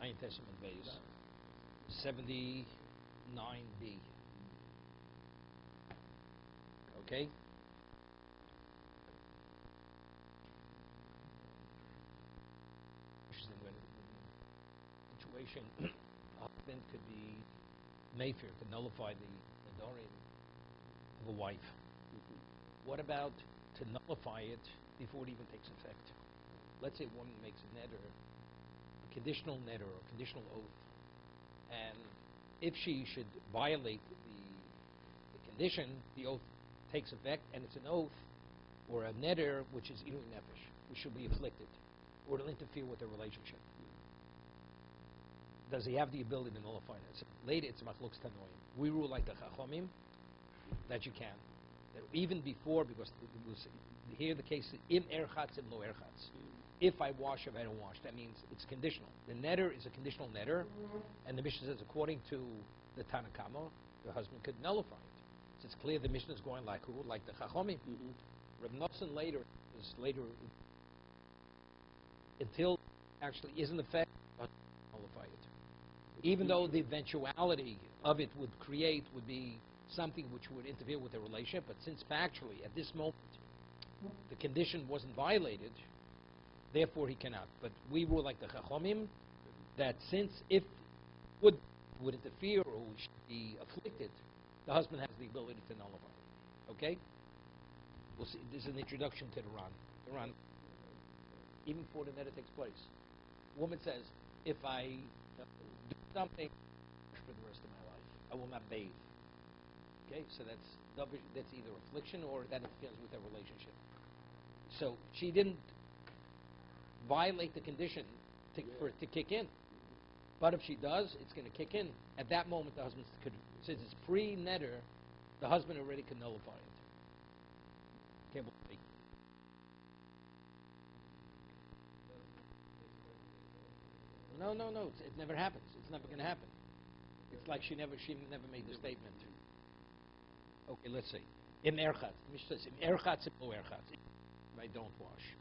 Ayin Testament base. 79b. Okay? Interesting situation. A husband could be Mayfair, could nullify the Dorian of a wife. What about to nullify it before it even takes effect? Let's say a woman makes a neder, a conditional neder or conditional oath, and if she should violate the condition, the oath takes effect, and it's an oath or a neder which is inui nefesh, which should be afflicted, or it'll interfere with their relationship. Does he have the ability to nullify that? So later, it's machlokes tanoim. We rule like the chachomim that you can. That even before, because here the case is im erchatz, im lo erchatz. If I wash, if I don't wash, that means it's conditional. The neder is a conditional neder, and the Mishnah says according to the Tanakama, the husband could nullify it. So it's clear the Mishnah is going like who? Like the chachomim. Reb Nosson later until actually is in effect, nullify it. Even though the eventuality of it would be something which would interfere with the relationship, but since factually at this moment the condition wasn't violated, therefore he cannot. But we rule like the chachomim that since if would interfere or should be afflicted, the husband has the ability to nullify it. Okay? We'll see. This is an introduction to the Ran. The Ran, even before the neder takes place, a woman says, if I do something for the rest of my life, I will not bathe. Okay, so that's either affliction or that interferes with their relationship. So she didn't violate the condition for it to kick in. But if she does, it's going to kick in. At that moment, the husband could, since it's pre-neder, the husband already can nullify it. Okay, well, no. It never happens. It's never going to happen. It's like she never made the statement. Okay, let's see. Im erchatz. Mishnah says, im erchatz, im lo erchatz. If I don't wash.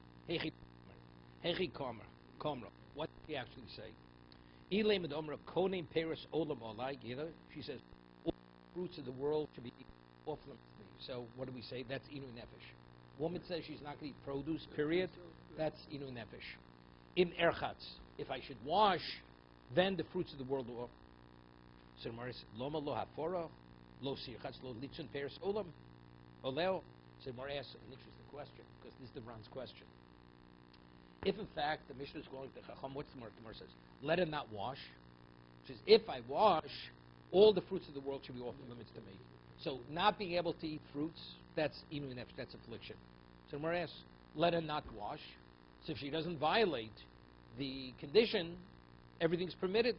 Hechi komra. What did he actually say? Ilay med omra konim peris olam olai. She says, all fruits of the world should be off limits to me. So what do we say? That's inu nefesh. Woman says she's not going to eat produce, period. That's inu nefesh. Im erchatz. If I should wash, then the fruits of the world will. So Gemara says, Loma lo hafora, lo sirchatz, lo litzun peris olam, oleo. So Gemara asks an interesting question, because this is the Ran's question. If in fact the Mishnah is going to Chacham, what's the Gemara says? Let him not wash. She says, if I wash, all the fruits of the world should be off the limits to me. So not being able to eat fruits, that's inu nefesh, that's affliction. So Gemara asks, let him not wash. So if she doesn't violate the condition, everything's permitted,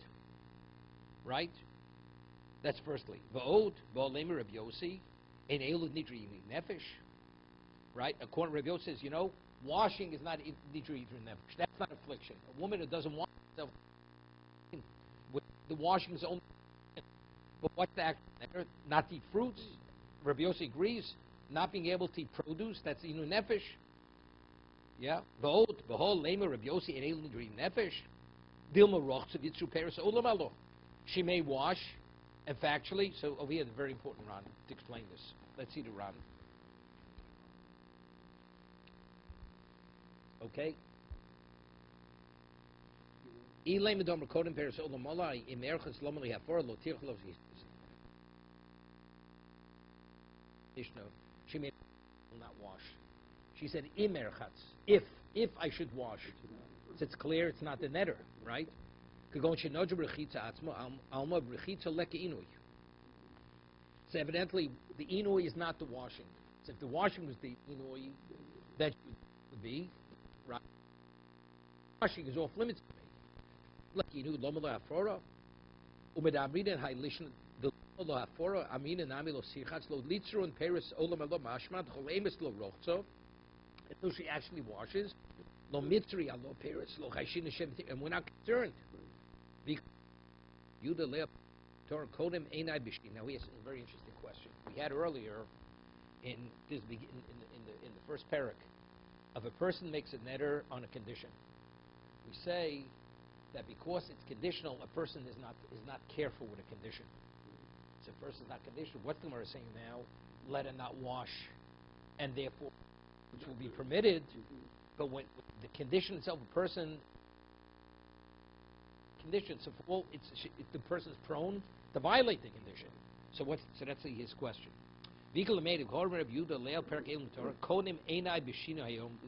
right? That's firstly. Va'od, va'olema Rabbi Yossi, ein elu nidri nefesh, right? According to Rabbi Yossi says, washing is not nidri nefesh. That's not affliction. A woman who doesn't wash herself, the washing is only. But what's the action there? Not to eat fruits. Rabbi Yossi agrees. Not being able to eat produce, that's inu nefesh. Yeah. Va'od, va'olema Rabbi Yossi, ein elu nidri nefesh. Dilma rochtzav yitzru peres olam alo. She may wash. And factually, so over here, the very important Ran to explain this. Let's see the Ran. Okay. She may not wash. She said, if I should wash. So it's clear it's not the neder, right? So evidently, the inui is not the washing. So if the washing was the inui, that would be, right? Washing is off limits to me. Like inu loma lo hafora, umedamrina ha'ilishin the lo hafora amina nami lo sirchatz lo litzru and peris olam lo mashmat cholemis lo rochzo. Until she actually washes, lo mitri alo peris lo chayshin Hashem, and we're not concerned. Yuda le'ap Torah kodem einai bishti. Now he has a very interesting question. We had earlier in the first parak of a person makes a neder on a condition. We say that because it's conditional, a person is not careful with a condition. So a person is not conditional. What's the Gemara saying now? Let it not wash, and therefore, which will be permitted. But when the condition itself, a person condition. So for all, the person is prone to violate the condition. So that's his question. Is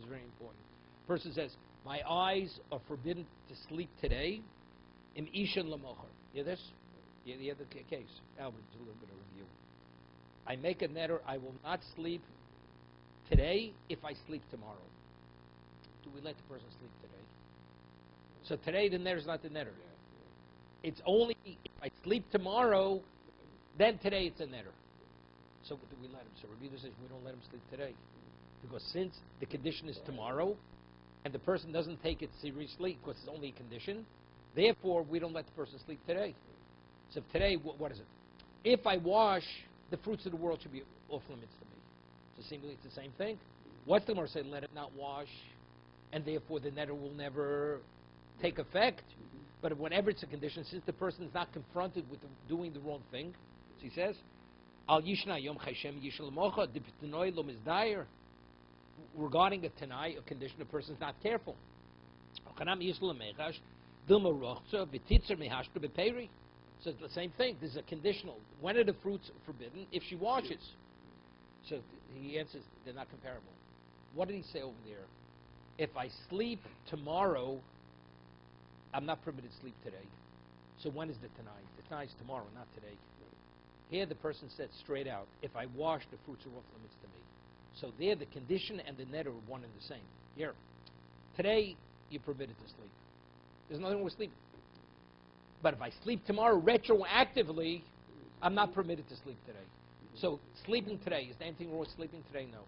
very important. Person says, my eyes are forbidden to sleep today. Im ishan lamocher. You hear this? You hear the case? Albert, a little bit of review. I make a netter, I will not sleep today if I sleep tomorrow. Do we let the person sleep today? So today the netter is not the netter. It's only if I sleep tomorrow, then today it's a netter. So do we let him? So Rabbi says we don't let him sleep today. Because since the condition is tomorrow, and the person doesn't take it seriously because it's only a condition, therefore we don't let the person sleep today. So today, what is it? If I wash, the fruits of the world should be off limits to me. So seemingly it's the same thing. What's the Gemara say? Let it not wash, and therefore the netter will never take effect. But whenever it's a condition, since the person is not confronted with doing the wrong thing, so he says, Al Yishna Yom Chashem Yishal Mocha Diptanoi Lo Mizdayer. Regarding a Tanai, a condition, a person is not careful. So it's the same thing. There's a conditional. When are the fruits forbidden? If she washes. So he answers, they're not comparable. What did he say over there? If I sleep tomorrow, I'm not permitted to sleep today. So when is the Tanai? The Tanai is tomorrow, not today. Here the person said straight out, if I wash, the fruits are off limits to me. So there the condition and the netter are one and the same. Here, today you're permitted to sleep. There's nothing wrong with sleeping. But if I sleep tomorrow retroactively, I'm not permitted to sleep today. So sleeping today, is there anything wrong with sleeping today? No.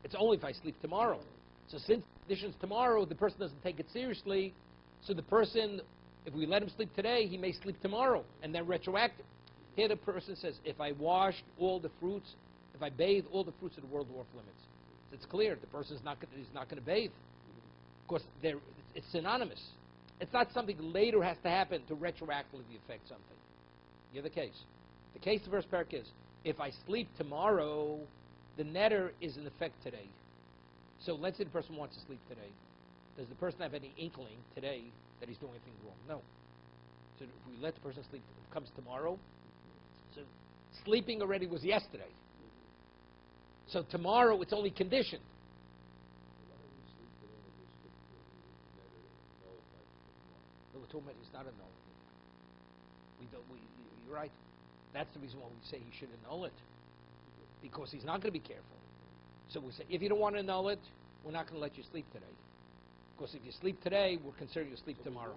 It's only if I sleep tomorrow. So since the condition's tomorrow, the person doesn't take it seriously. So the person, if we let him sleep today, he may sleep tomorrow and then retroactive. Here the person says, if I washed all the fruits, if I bathe, all the fruits of the world are off limits. So it's clear the person is not going to bathe. Of course, it's synonymous. It's not something later has to happen to retroactively affect something. You have the case. The case of the first parak is, if I sleep tomorrow, the netter is in effect today. So let's say the person wants to sleep today. Does the person have any inkling today that he's doing anything wrong? No. So if we let the person sleep, it comes tomorrow. So sleeping already was yesterday. So tomorrow it's only conditioned. No, we're talking about he's not a null. You're right. That's the reason why we say he should annul it. Because he's not going to be careful. So we say, if you don't want to annul it, we're not going to let you sleep today. Because if you sleep today, we're considering you sleep tomorrow.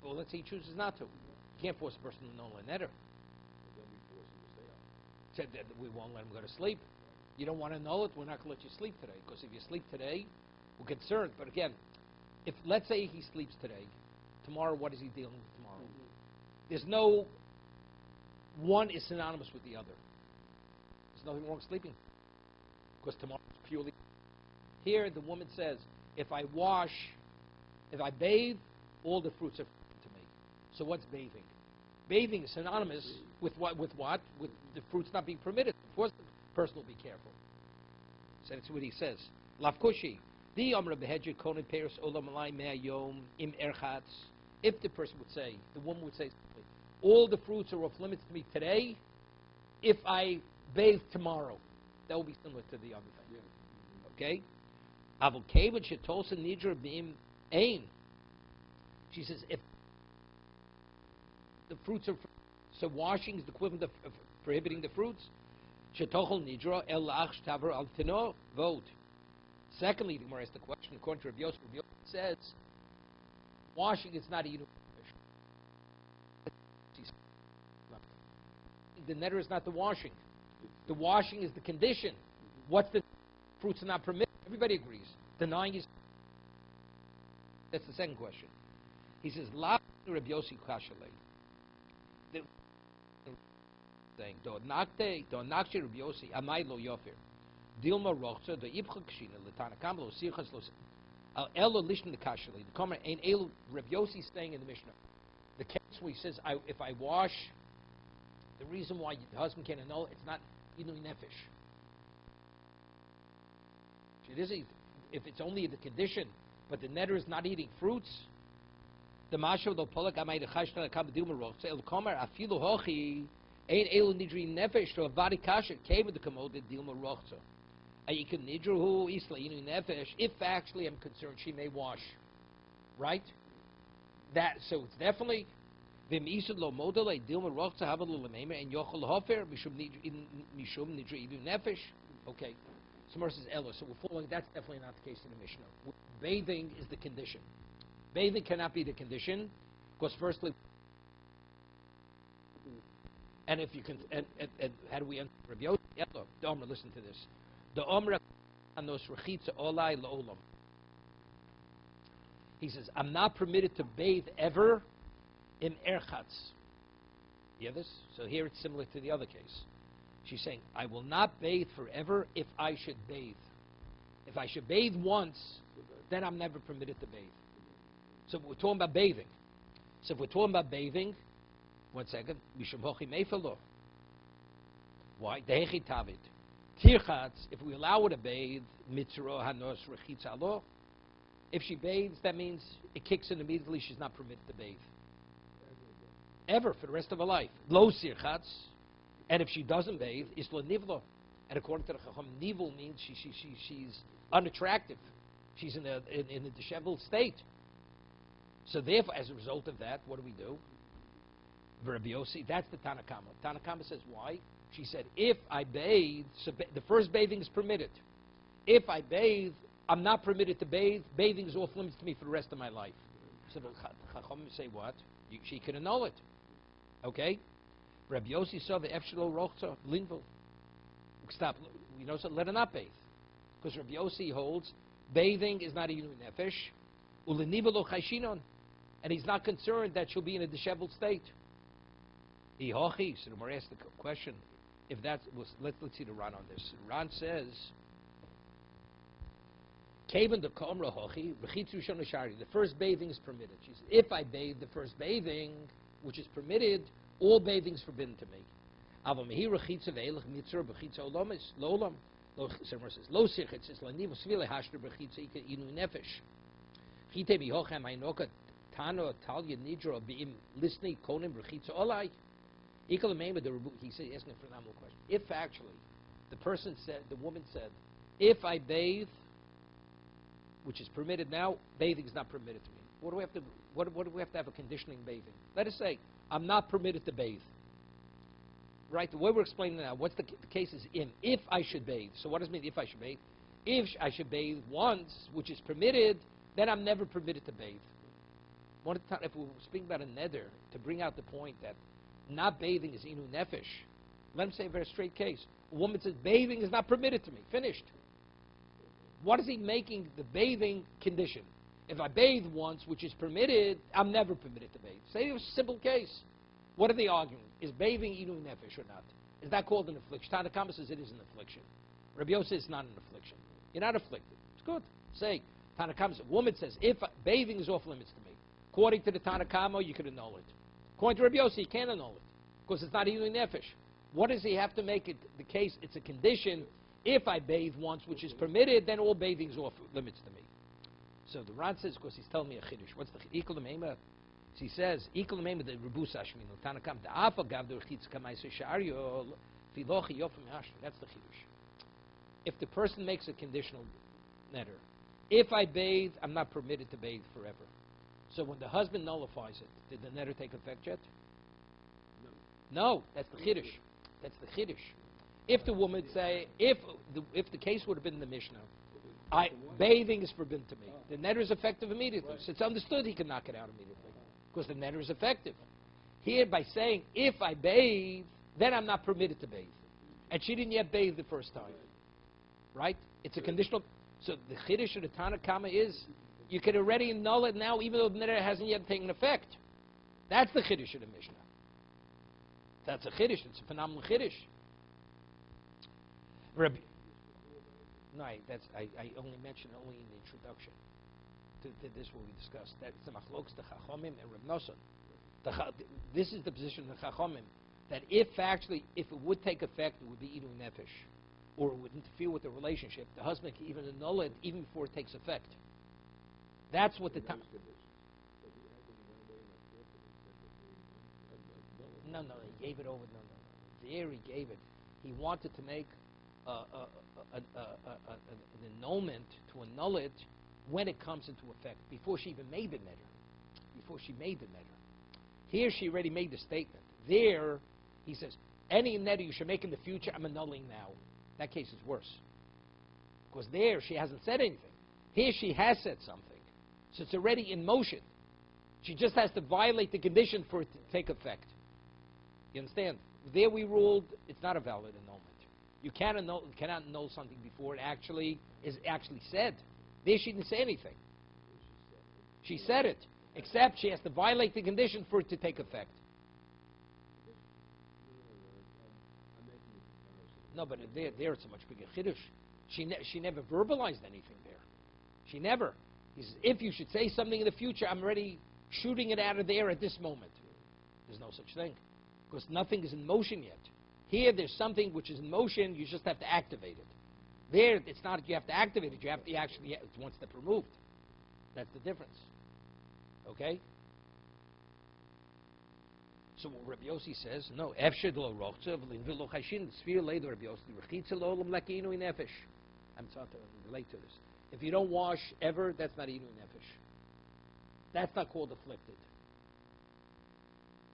Well, let's say he chooses not to. You can't force a person to annul a netter. Said that we won't let him go to sleep. You don't want to annul it, we're not going to let you sleep today. Because if you sleep today, we're concerned. But again, if let's say he sleeps today, tomorrow what is he dealing with tomorrow? There's no one is synonymous with the other. There's nothing wrong with sleeping. Because tomorrow is purely. Here the woman says, if I wash, if I bathe, all the fruits are to me. So what's bathing? Bathing is synonymous with what? With the fruits not being permitted. Of course, the person will be careful. So that's what he says. Lavkushi. If the person would say, the woman would say, all the fruits are off limits to me today, if I bathe tomorrow, that will be similar to the other thing. Okay? She says, if the fruits are, so washing is the equivalent of prohibiting the fruits. Secondly, the Gemara asks the question, according to Rabbi Yosef, says, washing is not a uniform issue. The netter is not the washing. The washing is the condition. What's the fruits are not permitted? Everybody agrees. Denying is. That's the second question. He says, La Rabbi Yossi Kashalei. Saying, Do nakte Rabbi Yossi, Amai lo Yofir. Dilma Rochza, do Ibcha Kshina, Letana Kamlo, Sirchas lo. Elo lishn the kashali. The Komer ain't Elo. Reb Yossi staying in the Mishnah. The case where he says, if I wash, the reason why the husband can't annul it's not inui nefesh. It is if it's only the condition, but the netter is not eating fruits. The mashav lo polak amay dechashna kabedil meroch el komer afilu hochi ein elu nidri nefesh to avadi kasher came with the commode dil meroch. Ayikim nidruhu isla inui nefesh. If actually I'm concerned, she may wash, right? That so it's definitely vim isud lo model a dil meroch to have a little name and yochel hofer mishum nidri inui nefesh. Okay. Samar says Ella, so we're following. That's definitely not the case in the Mishnah. Bathing is the condition. Bathing cannot be the condition, because firstly, and if you can, and how do we answer Rabbi Yossi? Ella, the Omer, listen to this. The Omer anos rechitza olai laolam. He says, I'm not permitted to bathe ever in erchatz. You hear this? So here it's similar to the other case. She's saying, I will not bathe forever if I should bathe. If I should bathe once, then I'm never permitted to bathe. So we're talking about bathing. So if we're talking about bathing, one second, Mishum Hochi Meifelo. Why? Dehechi Tavit. Tirchatz, if we allow her to bathe, Mitzro Hanos Rechitz Alo. If she bathes, that means it kicks in immediately, she's not permitted to bathe. Ever, for the rest of her life. Lo Sirchatz. And if she doesn't bathe, isla nivlo. And according to the Chacham, nivl means she's unattractive. She's in a disheveled state. So therefore, as a result of that, what do? Rabbi Yossi, that's the Tanakama. Tanakama says, why? She said, if I bathe, so the first bathing is permitted. If I bathe, I'm not permitted to bathe. Bathing is off limits to me for the rest of my life. So the Chacham say, what? She can annul it. Okay? Rabbi Yossi saw the Efshelo Rochza, Linville. Stop. You know, so let her not bathe. Because Rabbi Yossi holds bathing is not a Yinu Nefesh. Ulenivelo Chayshinon. And he's not concerned that she'll be in a disheveled state. Ihochi. So the Gemara asked the question, if that's, let's see the Ran on this. Ran says, Kaven the Komra Hochi, Bechitzu Shonashari. The first bathing is permitted. She said, if I bathe the first bathing, which is permitted, all bathing is forbidden to me. Ava mehira chitza ve'elach mitzur b'chitza olam is lo'olam. Someone says lo sirchitz is laniv svile hashter b'chitza ika inu nefesh. Chite bihochem aynoka tano talya nidro b'im listening konim b'chitza olai. Ika l'meima the Rebu. He said asking a phenomenal question. If actually the woman said, if I bathe, which is permitted now, bathing is not permitted to me. What do we have to? What do we have to have a conditioning bathing? Let us say I'm not permitted to bathe. Right? The way we're explaining now, what's the case is in if I should bathe. So what does it mean if I should bathe? If I should bathe once, which is permitted, then I'm never permitted to bathe. If we were speaking about a neder, to bring out the point that not bathing is inu nefesh, let him say a very straight case. A woman says bathing is not permitted to me. Finished. What is he making the bathing condition? If I bathe once, which is permitted, I'm never permitted to bathe. Say a simple case. What are they arguing? Is bathing inu nefesh or not? Is that called an affliction? Tanakama says it is an affliction. Rabbi Yossi says it's not an affliction. You're not afflicted. It's good. Say, Tanakama says, a woman says, if bathing is off limits to me, according to the Tanakama, you could annul it. According to Rabbi Yossi, you can't annul it, because it's not inu nefesh. What does he have to make it the case? It's a condition. If I bathe once, which is permitted, then all bathing is off limits to me. So the Ran says, because he's telling me a chiddush. What's the equal to Meima? He says, equal to Meima the Rebus Ashminu Tanakam the Afa Gav the Chitz Kamai Seshario Filochi Yofim Hashmi. That's the chiddush. If the person makes a conditional netter, if I bathe, I'm not permitted to bathe forever. So when the husband nullifies it, did the netter take effect yet? No, that's the chiddush. That's the chiddush. If the woman say, if the case would have been in the Mishnah, bathing is forbidden to me. The netter is effective immediately. So it's understood he can knock it out immediately, because the netter is effective. Here, by saying, if I bathe, then I'm not permitted to bathe. And she didn't yet bathe the first time. Right? It's a conditional. So the chiddush of the Tanakama is, you can already annul it now, even though the netter hasn't yet taken effect. That's the chiddush of the Mishnah. That's a chiddush. It's a phenomenal chiddush. No, I only mentioned only in the introduction. this what we discussed. That's the machlokes, the Chachomim and Reb Nosson. This is the position of the Chachomim, that if it would take effect, it would be Ilu Nefesh, or it would interfere with the relationship. The husband can even annul it even before it takes effect. That's what the time. No, he gave it over. No. There he gave it. He wanted to make an annulment, to annul it when it comes into effect, before she even made the neder. Here she already made the statement. There, he says, any neder you should make in the future, I'm annulling now. That case is worse. Because there, she hasn't said anything. Here, she has said something. So it's already in motion. She just has to violate the condition for it to take effect. You understand? There we ruled it's not a valid annulment. You cannot annul something before it is actually said. There she didn't say anything. She said it, except she has to violate the condition for it to take effect. No, but there it's a much bigger chiddush. She never verbalized anything there. She never. He says, if you should say something in the future, I'm already shooting it out of there at this moment. There's no such thing. Because nothing is in motion yet. Here, there's something which is in motion, you just have to activate it. There, it's not you have to activate it, you have to actually, it's one step removed. That's the difference. Okay? So what Rabbi Yossi says, no, Efshed lo rochza, v'lin lo chashin, sphere later Rabbi Yossi, rechitza lo olam lakinu in nefesh. I'm trying to relate to this. If you don't wash ever, that's not inu nefesh. That's not called afflicted.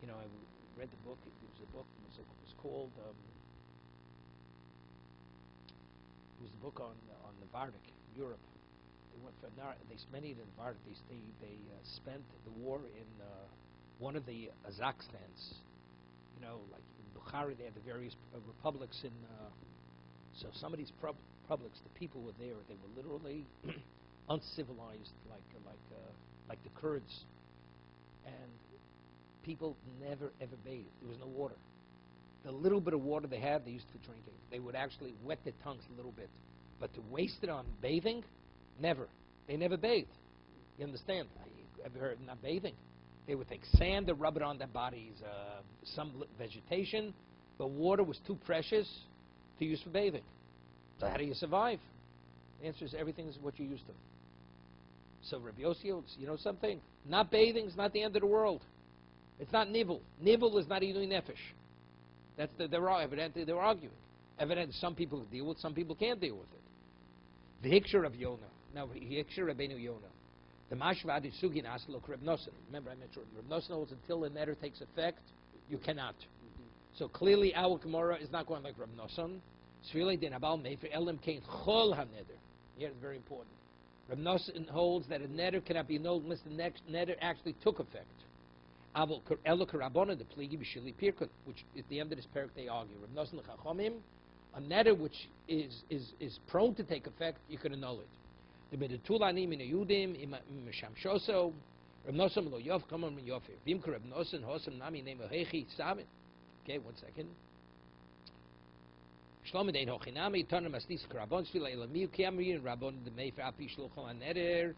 You know, I read the book. It was a book. It was called. It was a book on the Vardik, Europe. They went for they spent it in Vardik. They spent the war in one of the Kazakhstans. You know, like in Bukhara, they had the various republics in. So some of these republics, the people were there. They were literally uncivilized, like the Kurds, and people never ever bathed. There was no water. The little bit of water they had, they used for drinking. They would actually wet their tongues a little bit, but to waste it on bathing, never. They never bathed. You understand? Have you heard not bathing? They would take sand and rub it on their bodies, some vegetation, but water was too precious to use for bathing. So how do you survive? The answer is everything is what you're used to. So Rabbi Yossi, you know something? Not bathing is not the end of the world. It's not nivul. Nivul is not Inui Nefesh. That's evidently they're arguing. Evidently some people deal with, some people can't deal with it. The Hikshur of Yonah. Now, Hikshur Rabbeinu Yonah. The Mashva Adi Sugin Aslok Reb Nosson. Remember, I mentioned Reb Nosson holds until the neder takes effect, you cannot. So clearly, our Gemara is not going like Reb Nosson. Svilei din abal mefer elim kein chol ha-neder. Here it's very important. Reb Nosson holds that a neder cannot be annulled unless the next neder actually took effect. Which at the end of this parak they argue. Reb Nosson l'chachomim, a neder which is prone to take effect, you can annul it. The bedetulanim in Yudim im shamshoso. Reb Nosson lo yof kamon min yofir. Vimker Reb Nosson hosam nami name hechi samin. Okay, 1 second. Shlomo dein hochinami tonem astis karabon shvila elamiu kiamri rabon de mefer api shlochon aneder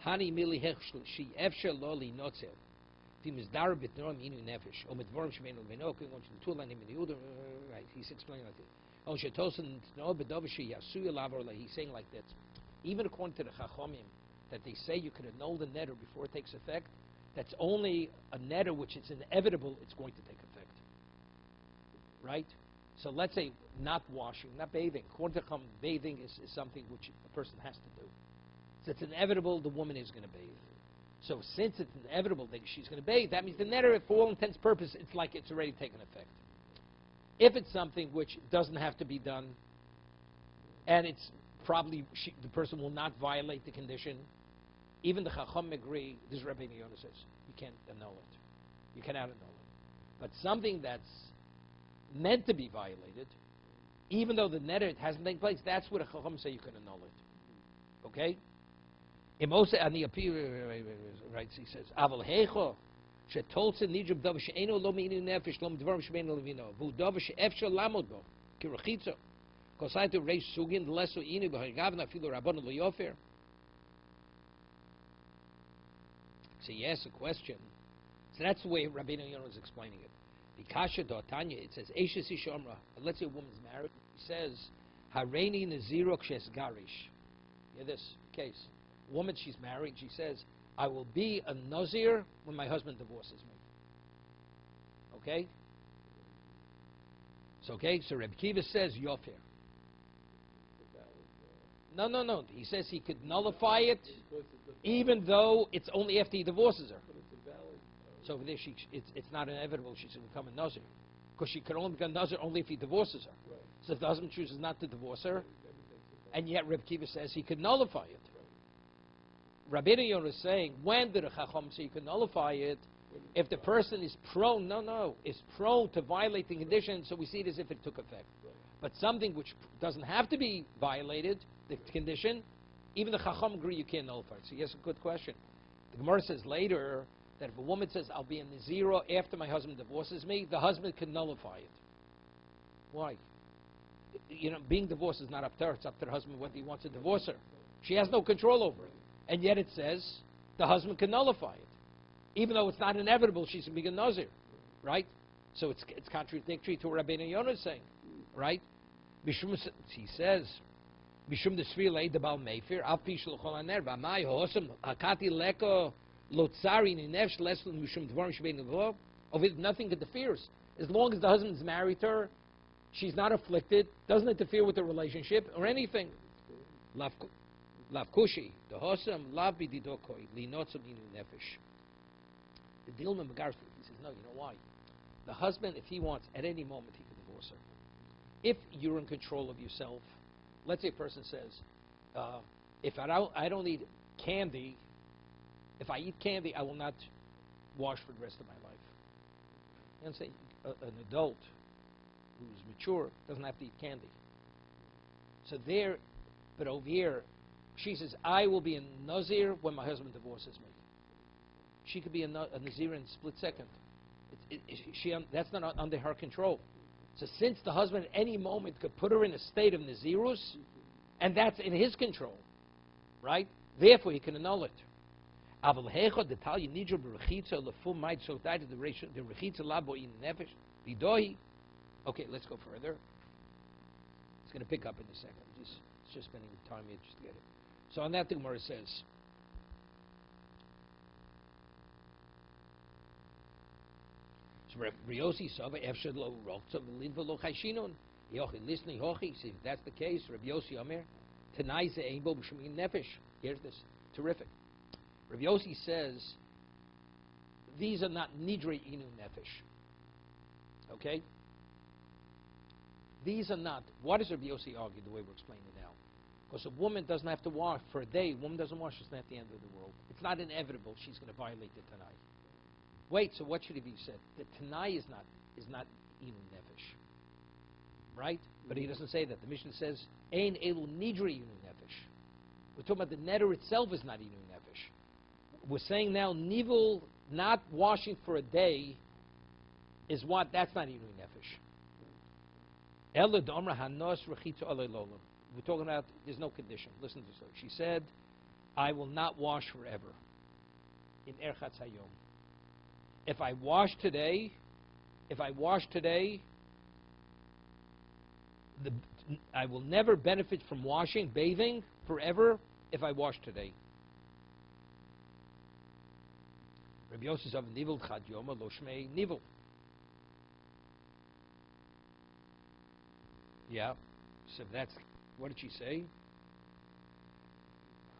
hani mili hech shi efshel lo li notzel. Right, he's explaining like this. He's saying like that. Even according to the Chachomim, that they say you can annul the neder before it takes effect, that's only a neder which is inevitable, it's going to take effect. Right? So let's say not washing, not bathing. According to Chacham, bathing is something which a person has to do. So it's inevitable the woman is going to bathe. So since it's inevitable that she's going to bathe, that means the neder, for all intents and purposes, it's like it's already taken effect. If it's something which doesn't have to be done, and it's probably the person will not violate the condition, even the Chacham agree, this is Rabbi Yonah says, you can't annul it. You cannot annul it. But something that's meant to be violated, even though the neder hasn't taken place, that's where the Chacham say you can annul it. Okay? Right, he says, Aval Hecho, Shetolse Nijub Dav She'eno Lo Me'inu Nefesh Lo M'dvar She'eno Levino, Vu Dav She'efshel Lamod Bo, Kirachitzo, Kosaitu Reish Sugin, Leso Inu B'Hagavna Filo Rabbanu Lo Yofer. So he asks a question. So that's the way Rabbeinu Yonah is explaining it. Bikasha Tanya, it says, Eishes Ishomra. Let's say a woman's married. He says, Hareini Naziro Kshes Garish. Hear this case. Woman, she's married. She says, I will be a Nazir when my husband divorces me. Okay? So, so Reb Kiva says, Yofir. No. He says he could nullify it even though it's only after he divorces her. So over there, it's not inevitable she's going to become a Nazir. Because she can only become a Nazir only if he divorces her. So if the husband chooses not to divorce her, and yet Reb Kiva says he could nullify it. Rabbeinu Yonah is saying, when did a Chacham say you can nullify it? If the person is prone, is prone to violate the condition, so we see it as if it took effect. But something which doesn't have to be violated, the condition, even the Chacham agree you can't nullify it. So yes, a good question. The Gemara says later that if a woman says, I'll be in the zero after my husband divorces me, the husband can nullify it. Why? Being divorced is not up to her. It's up to the husband whether he wants to divorce her. She has no control over it. And yet it says the husband can nullify it. Even though it's not inevitable, she's going to be a Nazir. Right? So it's contradictory to what Rabbeinu Yonah is saying. Right? He says, Bishum the Sfirlei the Baal Meifir, Al Pishul Cholaner, Bamai Hosam, Hakati Leko, Lotzari, Ninefsh, Lesson, Mishum Dvarim Shbein Levo, of it nothing interferes. As long as the husband's married to her, she's not afflicted, doesn't interfere with the relationship or anything. Lav Kushi, the Hosam, Lav Bididokoi, Linotzam Inu Nefesh. The Dilma Megarfi, he says, no, you know why? The husband, if he wants, at any moment, he can divorce her. If you're in control of yourself, let's say a person says, if I don't eat candy, if I eat candy, I will not wash for the rest of my life. And say an adult who's mature doesn't have to eat candy. So there, but over here, she says, I will be a Nazir when my husband divorces me. She could be a Nazir in a split second. That's not under her control. So since the husband at any moment could put her in a state of Nazirus, and that's in his control, right? Therefore, he can annul it. Okay, let's go further. It's going to pick up in a second. It's just spending time here just to get it. So on that, the Gemara says, if that's the case, Rabbi Yossi Omer, Tanai ze ein bo b'shemim nefesh. Here's this, terrific. Rabbi Yossi says, these are not nidre inu nefesh. Okay? These are not, what does Rabbi Yossi argue the way we're explaining it now? Because a woman doesn't have to wash for a day. A woman doesn't wash, it's not the end of the world. It's not inevitable she's going to violate the Tanai. Wait, so what should it be said? The Tanai is not inu nefesh. Right? But he doesn't say that. The Mishnah says, Ein elu nidri inu nefesh. We're talking about the netter itself is not inu nefesh. We're saying now, nivul, not washing for a day, is what? That's not inu nefesh. Ela d'omra hanos rechitza alei lolam. We're talking about, there's no condition. Listen to this. She said, I will not wash forever. In Erchatz Hayom. If I wash today, I will never benefit from washing, bathing, forever, if I wash today. Rabbi Yossi says, Nivul chad yoma lo shmei nivul. Yeah, so that's, what did she say?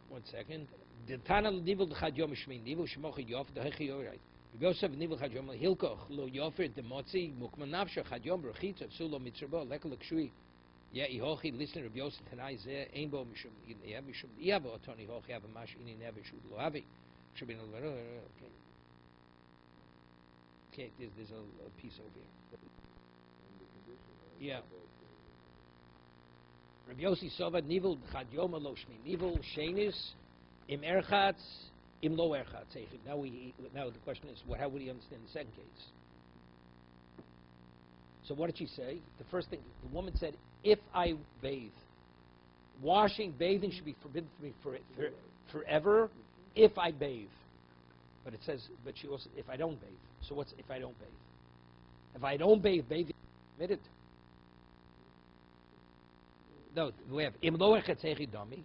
1 second. The Tana nivul chad yoma shmei nivul shmochi yof dehechi yorai. Rabbi Yossi says, Nivul chad yoma hilkoch lo yofer demotzi mukman nafsha chad yom berchitzav sulo mitzrabo lekel kshui. Yeah, ihochi listen Rabbi Yossi Tanai zeh ein bo mishum yeah mishum iavo otoni hochi have a mash ini nevesh lo havi. Okay, there's a piece over here. Yeah. Rabbi Yossi Sova nivul chad yoma lo shmi nivul shenis im erchatz im lo erchatz. Now the question is, how would he understand the second case? So what did she say? The first thing, the woman said, if I bathe, bathing should be forbidden for me forever if I bathe. But it says, but she also, if I don't bathe. So what's if I don't bathe? If I don't bathe, bathing is permitted. No, we have imlo echetzechi dami.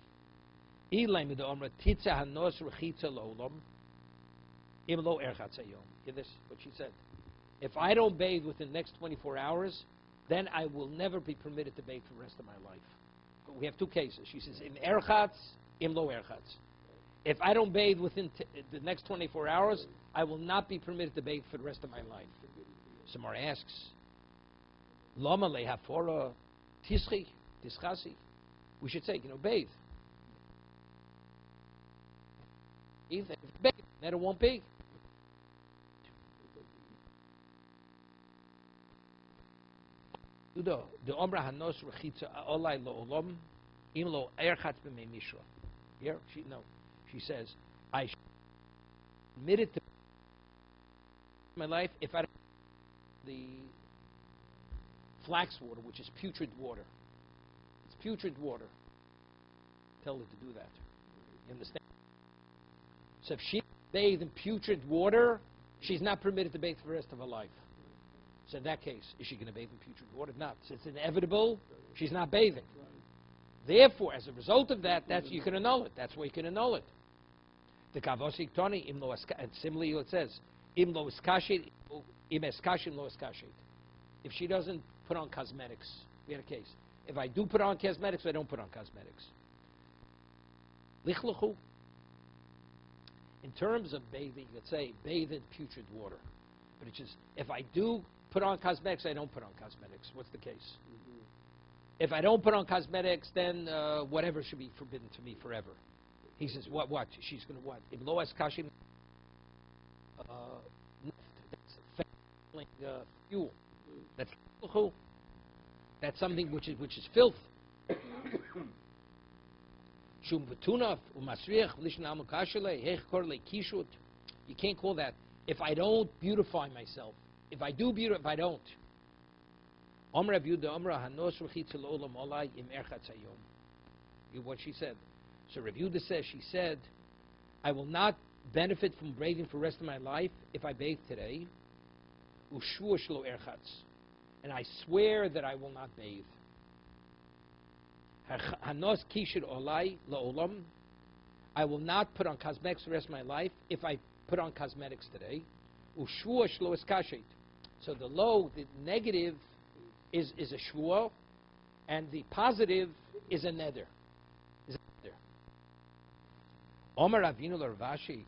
Ilay mit omra titza hanos rechitza lo'olam. Imlo erchatzayom. Hear this? What she said. If I don't bathe within the next 24 hours, then I will never be permitted to bathe for the rest of my life. But we have two cases. She says, in erchatz, imlo erchatz. If I don't bathe within the next 24 hours, I will not be permitted to bathe for the rest of my life. Somar asks, Lama lehafora tischi, tischasi. We should say, bathe. If you bathe, then it won't be. The omra hanos rechitza olai lo'olam imlo erchatz b'mei mishra. Here, she says, I should admit it to my life if I don't the flax water, which is putrid water. It's putrid water. Tell her to do that. You understand? So if she bathes in putrid water, she's not permitted to bathe for the rest of her life. So in that case, is she going to bathe in putrid water? Not. So it's inevitable. She's not bathing. Therefore, as a result of that, you can annul it. That's why you can annul it. The kavosik toni imlo and similarly it says imlo iskashet im eskashim lo iskashet. If she doesn't put on cosmetics, we had a case. If I do put on cosmetics, I don't put on cosmetics. Lichluchu. In terms of bathing, let's say bathe in putrid water. But it's just if I do put on cosmetics, I don't put on cosmetics. What's the case? Mm-hmm. If I don't put on cosmetics, then whatever should be forbidden to me forever. He says, what? She's going to what? Im lo eskashim that's fuel. That's something which is filth. You can't call that. If I don't beautify myself, if I do beautify, if I don't. What she said. So Rav Yehuda says, she said, I will not benefit from bathing for the rest of my life if I bathe today. And I swear that I will not bathe. I will not put on cosmetics for the rest of my life if I put on cosmetics today. So the negative is a shvuah, and the positive is a neder. Omer Avinu l'Ravashi.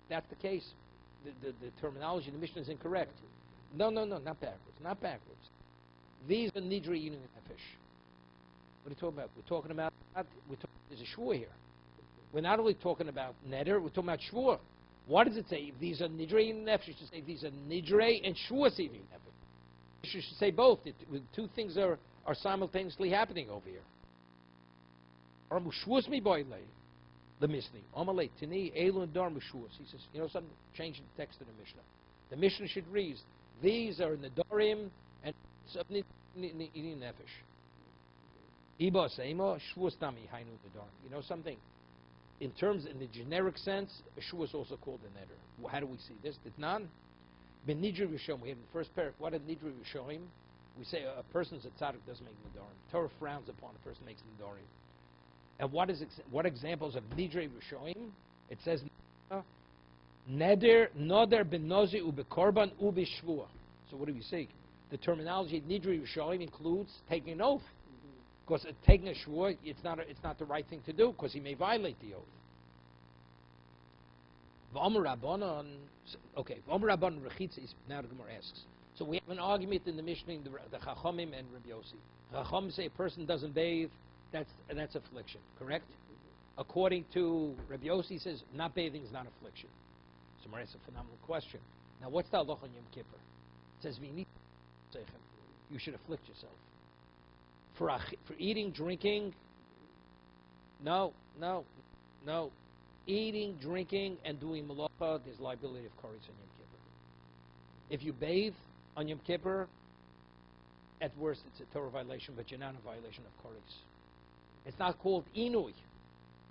That's the case. The terminology in the Mishnah is incorrect. No, not backwards. Not backwards. These are nidra yinin nefesh. What are you talking about? There's a shvuah here. We're not only talking about neder, we're talking about shvuah. What does it say? If these are nidra yinin nefesh, you should say these are nidre and shvuah yinin nefesh. You should say both. Two things are simultaneously happening over here. He says, something, change the text of the Mishnah. The Mishnah should read, these are Nedarim and Nefesh. Something. In the generic sense, a shvuah is also called a neder. How do we see this? Ditnan, ben nidri rishon. We have in the first parak. What a nidri rishonim? We say a person's a tzaddik doesn't make nedarim. Torah frowns upon a person makes nedarim. And what examples of nidre rishonim? It says neder ben nozi ubekorban ubishvua. So what do we see? The terminology nidre rishonim includes taking an oath, because taking a shvua it's not the right thing to do because he may violate the oath. V'omer rabbanon. Okay, v'omer rabbanon rechitza is now the Gemara asks. So we have an argument in the Mishnah, the Chachamim and Rabbi Yossi. Chachamim say a person doesn't bathe. That's affliction, correct? According to Rabbi Yossi, says not bathing is not affliction. So that's a phenomenal question. Now, what's the halacha on Yom Kippur? It says you should afflict yourself for eating, drinking. No. Eating, drinking, and doing malacha. There's liability of koritz on Yom Kippur. If you bathe on Yom Kippur, at worst it's a Torah violation, but you're not in a violation of koritz. It's not called inui.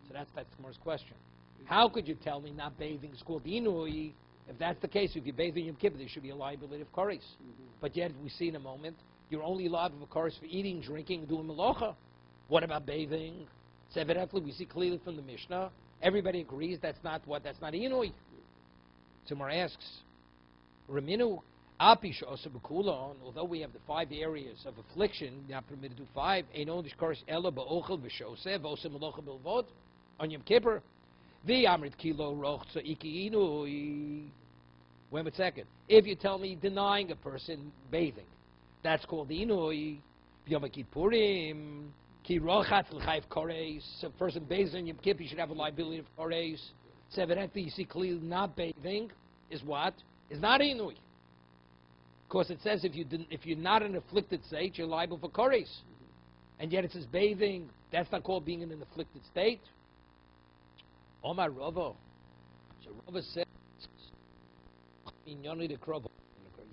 So that's the Gemara's question. How could you tell me not bathing is called inui? If that's the case, if you bathe in Yom Kippur, there should be a liability of kares. But yet, we see in a moment, you're only liable of kares for eating, drinking, doing malacha. What about bathing? So evidently, we see clearly from the Mishnah, everybody agrees that's not inui. So Mar asks, Raminu, Apish also bekulon, although we have the 5 areas of affliction, not permitted to do 5, Ein only kares ela ba'ochel v'shoseh, v'oseh malacha bilvod, on Yom Kippur. The Amrit Kilo Rochza Iki Inui. Wait a second. If you tell me denying a person bathing, that's called Inui. Yom Kippurim. Ki Rochatz L'chayv Koreis. So a person bathes in Yom Kippur, you should have a liability of Koreis. So evidently you see clearly not bathing is what? Is not Inui. Because it says if you're not in an afflicted state, you're liable for Koreis. And yet it says bathing, that's not called being in an afflicted state. Omar Rava. So Rava says, you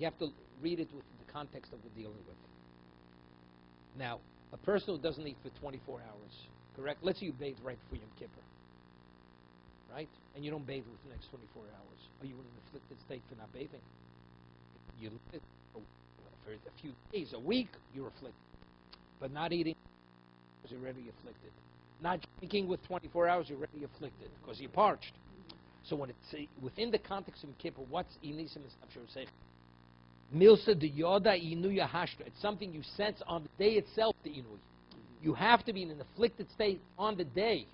have to read it with the context of what we're dealing with. Now, a person who doesn't eat for 24 hours, correct? Let's say you bathe right before Yom Kippur, right? And you don't bathe within the next 24 hours. Are you in an afflicted state for not bathing? You live for a few days, a week, you're afflicted. But not eating, you're already afflicted. Not drinking with 24 hours, you're already afflicted because you're parched. So when it's within the context of Kippur, what's inisim and milsa de yoda inuya hashtra? It's something you sense on the day itself. The inui, you have to be in an afflicted state on the day.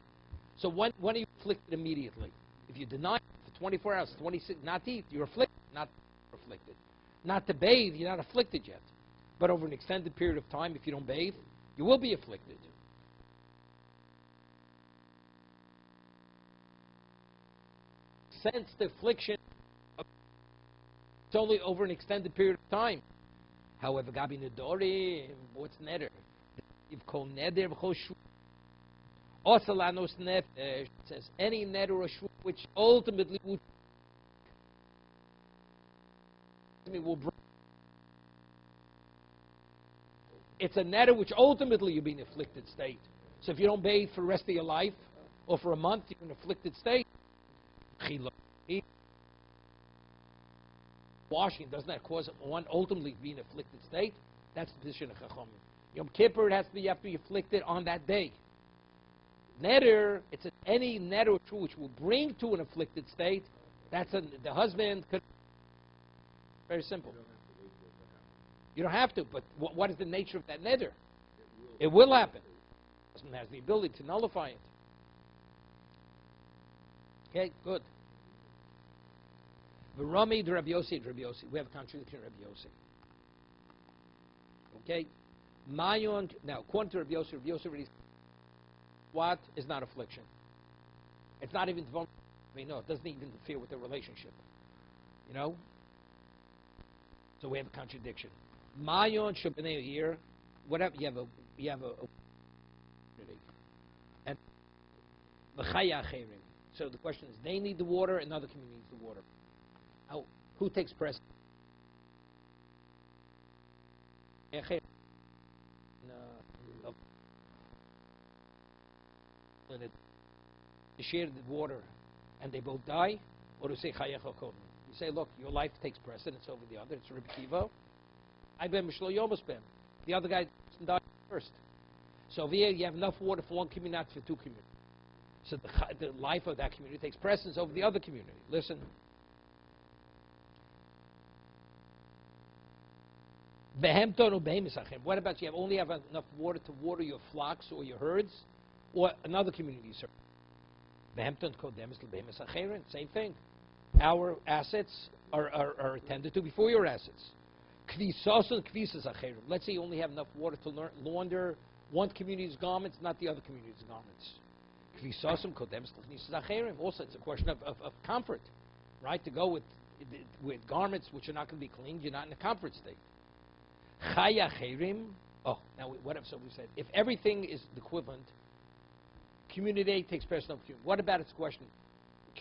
So when are you afflicted immediately? If you deny it for 24 hours, 26, not to eat, you're afflicted. Not afflicted. Not to bathe, you're not afflicted yet. But over an extended period of time, if you don't bathe, you will be afflicted. Sense the affliction, it's only over an extended period of time. However, Gabi Nedorim, what's neder? If kol neder v'chol shvu, osalanos nefesh, says any neder or shvu which ultimately will bring. It's a neder which ultimately you'll be in an afflicted state. So if you don't bathe for the rest of your life, or for a month, you're in an afflicted state. Washing, doesn't that cause one ultimately to be in an afflicted state? That's the position of Chachamim. Yom Kippur, you have to be afflicted on that day. Neder, it's any neder which will bring to an afflicted state. That's the husband could. Very simple. You don't have to, but what is the nature of that neder? It will happen. The husband has the ability to nullify it. Okay, good. V'rami de Rabbi Yossi. We have a contradiction of Rabbi Yossi. Okay? Mayon, now, according to Rabbi Yossi already what is not affliction? It's not even, it doesn't even interfere with the relationship. You know? So we have a contradiction. Mayon Shabbanei here, whatever, you have a and V'chaya Acherim. So the question is, they need the water, another community needs the water. Now, who takes precedence? They share the water and they both die, or to say Chayecha Kodem. You say, look, your life takes precedence over the other. It's Rebbe Kiva. I ben Mishlo Yomas ben. The other guy died first. So over here, you have enough water for one community, not for two communities. So the life of that community takes precedence over the other community. Listen. What about you only have enough water to water your flocks or your herds, or another community serves? Same thing. Our assets are attended to before your assets. Let's say you only have enough water to launder one community's garments, not the other community's garments. Also, it's a question of comfort, right? To go with garments which are not going to be cleaned, you're not in a comfort state. Oh, now what if somebody said, if everything is the equivalent, community A takes precedence over community. What about its question?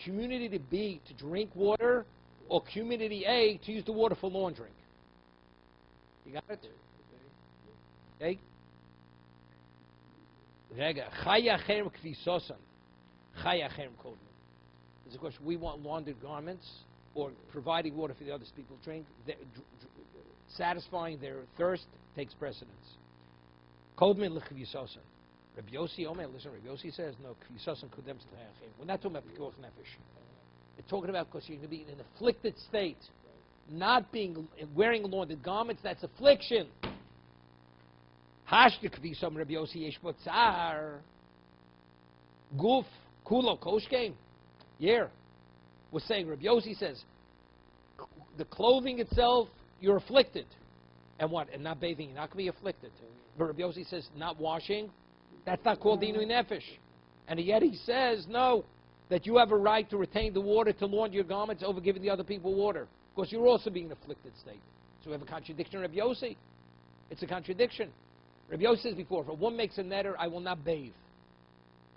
Community B to drink water, or community A to use the water for laundering? You got it? Okay. There's a question, we want laundered garments or providing water for the others people drink. Satisfying their thirst takes precedence. Kodmin l'chvisosan. Rabbi Yossi Omer, listen, Rabbi Yossi says, no, kvisosan kudems l'hayachim. We're not talking about pikuach nefesh. We're talking about because you're going to be in an afflicted state. Not wearing laundered garments, that's affliction. Hashta kvisam Rabbi Yossi yesh bo tsar. Guf kulo koshkein. Yeah. We're saying, Rabbi Yossi says, the clothing itself, you're afflicted. And what? And not bathing, you're not going to be afflicted. But Rabbi Yossi says, not washing, that's not called dinui nefesh. And yet he says, no, that you have a right to retain the water to launder your garments over giving the other people water. Because you're also being in an afflicted state. So we have a contradiction in Rabbi Yossi. It's a contradiction. Rabbi Yossi says before, if a woman makes a neder, I will not bathe.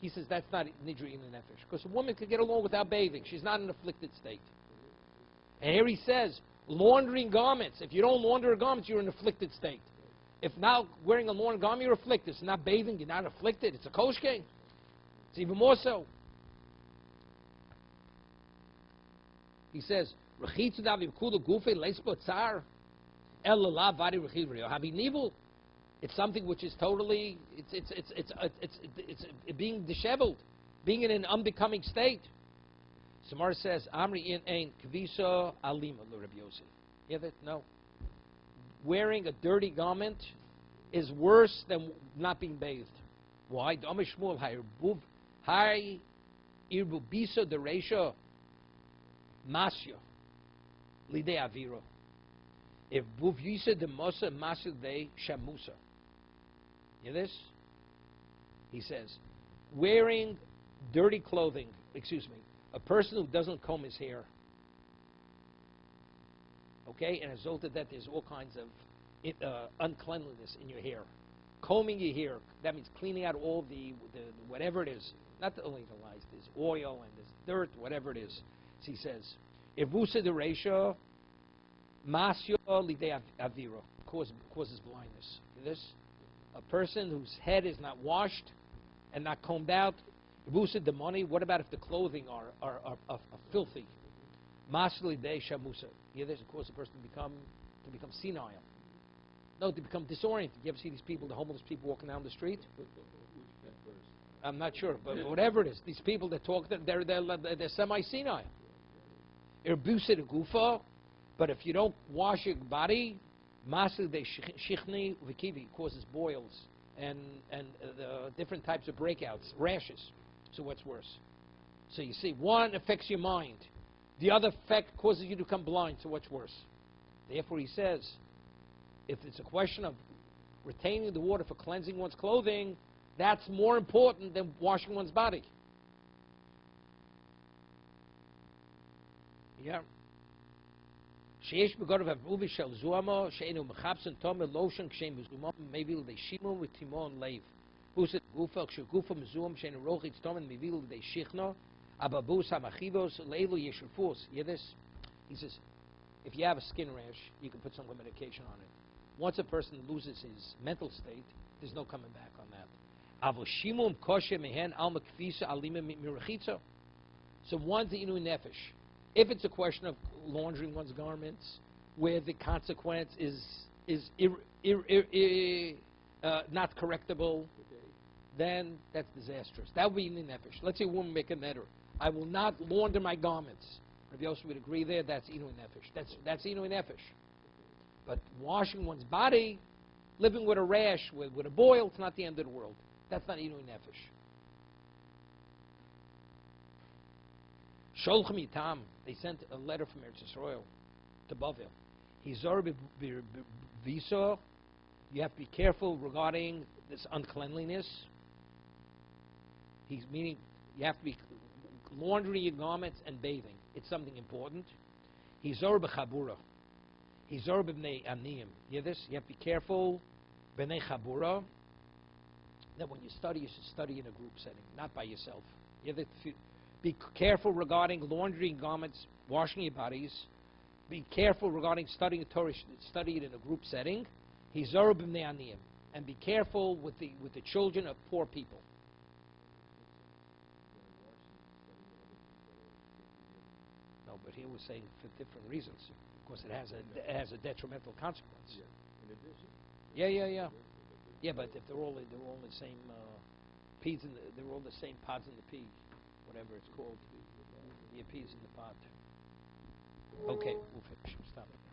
He says that's not nidri in the nefesh. Because a woman could get along without bathing. She's not in an afflicted state. And here he says, laundering garments. If you don't launder your garments, you're in an afflicted state. If now wearing a laundered garment, you're afflicted. It's not bathing, you're not afflicted. It's a koshke. It's even more so. He says, it's something which is totally, it's being disheveled, being in an unbecoming state. Samar says, Amri in ein kviso alima l'Rabbi Yossi. Hear that? No. Wearing a dirty garment is worse than not being bathed. Why? D'amar Shmuel hay irbu bisa dereisha masya lidei aviro. If buv yisa de mosa masya de shamusa. Hear this? He says, wearing dirty clothing, a person who doesn't comb his hair, okay, and as a result of that, there's all kinds of uncleanliness in your hair. Combing your hair, that means cleaning out all the whatever it is, not only the lies, there's oil and there's dirt, whatever it is. So he says, if vusa de ratio, masyo lidei aviro, causes blindness. This, a person whose head is not washed and not combed out, vusa de money. What about if the clothing are filthy? Masli de shamusa. Yeah, this causes a person to become senile. No, to become disoriented. You ever see these people, the homeless people walking down the street? I'm not sure, but whatever it is, these people that talk, they're semi-senile. Irbusa de gufa, but if you don't wash your body, masli de shichni v'kivi, causes boils and different types of breakouts, rashes. So what's worse? So you see, one affects your mind. The other effect causes you to become blind. So what's worse? Therefore, he says, if it's a question of retaining the water for cleansing one's clothing, that's more important than washing one's body. Yeah. Sheesh begadav avuvi shel zuamo sheinu mechapsen tomer lotion kshem mezumam mevil de shimon with timon leiv. Buset gufa kshegufa mezum sheinu rochitz tomen mevil de shichno ababus hamachivos leilu yeshufus. Hear this? He says, if you have a skin rash, you can put some medication on it. Once a person loses his mental state, there's no coming back on that. Avoshimum koshe mehen alma kfisa alima mirachitzo. So one's inu nefesh. If it's a question of laundering one's garments, where the consequence is not correctable, then that's disastrous. That would be inu nefesh. Let's say a woman make a neder. I will not launder my garments. Rabbi Yosef would agree there. That's inu nefesh. That's inu nefesh. But washing one's body, living with a rash, with a boil, it's not the end of the world. That's not inu nefesh. Sholchem Yitam, they sent a letter from Eretz Yisrael to Bavel. Hizor b'viso, you have to be careful regarding this uncleanliness. He's meaning you have to be laundering your garments and bathing. It's something important. Hizor b'chabura. Hizor b'bnei aniyim. Hear this? You have to be careful. B'nei chabura. That when you study, you should study in a group setting, not by yourself. Hear that? Be careful regarding laundering garments, washing your bodies. Be careful regarding studying the Torah. Study it in a group setting. Hizor b'nei aniyim. And be careful with the children of poor people. but here we're saying for different reasons. Of course, it has a detrimental consequence. Yeah. In addition. Yeah. Yeah, but if they're all in the same peas they're all the same pods in the pea, whatever it's called. The peas in the pod. Okay, we'll finish. Stop it.